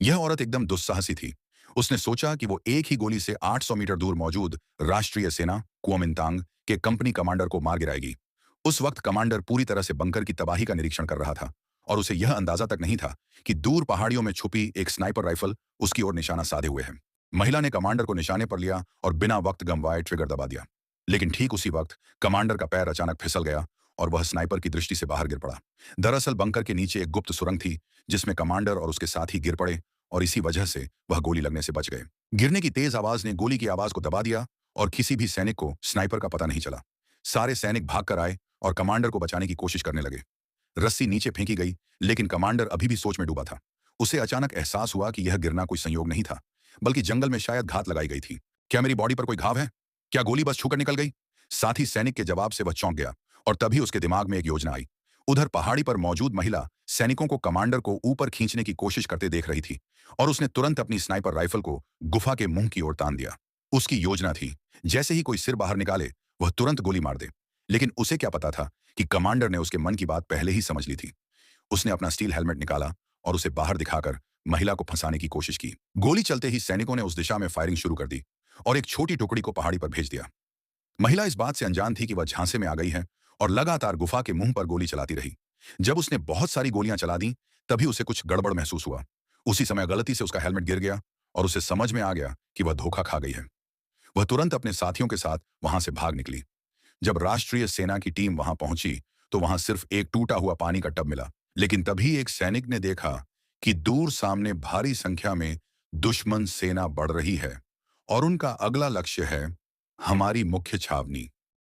यह औरत एकदम दुस्साहसी थी। उसने सोचा कि वो एक ही गोली से 800 मीटर दूर मौजूद राष्ट्रीय सेना कुओमिंतांग के कंपनी कमांडर को मार गिराएगी। उस वक्त कमांडर पूरी तरह से बंकर की तबाही का निरीक्षण कर रहा था और उसे यह अंदाजा तक नहीं था कि दूर पहाड़ियों में छुपी एक स्नाइपर राइफल उसकी ओर निशाना साधे हुए है। महिला ने कमांडर को निशाने पर लिया और बिना वक्त गंवाए ट्रिगर दबा दिया। लेकिन ठीक उसी वक्त कमांडर का पैर अचानक फिसल गया और वह स्नाइपर की दृष्टि से बाहर गिर पड़ा। दरअसल बंकर के नीचे एक गुप्त सुरंग थी जिसमें कमांडर और उसके साथी गिर पड़े और इसी वजह से वह गोली लगने से बच गए। गिरने की तेज आवाज ने गोली की आवाज को दबा दिया और किसी भी सैनिक को स्नाइपर का पता नहीं चला। सारे सैनिक भागकर आए और कमांडर को बचाने की कोशिश करने लगे। रस्सी नीचे फेंकी गई, लेकिन कमांडर अभी भी सोच में डूबा था। उसे अचानक एहसास हुआ कि यह गिरना कोई संयोग नहीं था, बल्कि जंगल में शायद घात लगाई गई थी। क्या मेरी बॉडी पर कोई घाव है? क्या गोली बस छूकर निकल गई? साथी सैनिक के जवाब से वह चौंक गया और तभी उसके दिमाग में एक योजना आई। उधर पहाड़ी पर मौजूद महिला सैनिकों को कमांडर को ऊपर खींचने की कोशिश करते देख रही थी और उसने तुरंत अपनी स्नाइपर राइफल को गुफा के मुंह की ओर तान दिया। उसकी योजना थी, जैसे ही कोई सिर बाहर निकाले वह तुरंत गोली मार दे। लेकिन उसे क्या पता था कि कमांडर ने उसके मन की बात पहले ही समझ ली थी। उसने अपना स्टील हेलमेट निकाला और उसे बाहर दिखाकर महिला को फंसाने की कोशिश की। गोली चलते ही सैनिकों ने उस दिशा में फायरिंग शुरू कर दी और एक छोटी टुकड़ी को पहाड़ी पर भेज दिया। महिला इस बात से अनजान थी कि वह झांसे में आ गई है और लगातार गुफा के मुंह पर गोली चलाती रही। जब उसने बहुत सारी गोलियां चला दी, तभी उसे कुछ गड़बड़ महसूस हुआ। उसी समय गलती से उसका हेलमेट गिर गया और उसे समझ में आ गया कि वह धोखा खा गई है। वह तुरंत अपने साथियों के साथ वहां से भाग निकली। जब राष्ट्रीय सेना की टीम वहां पहुंची तो वहां सिर्फ एक टूटा हुआ पानी का टब मिला। लेकिन तभी एक सैनिक ने देखा कि दूर सामने भारी संख्या में दुश्मन सेना बढ़ रही है और उनका अगला लक्ष्य है हमारी मुख्य छावनी।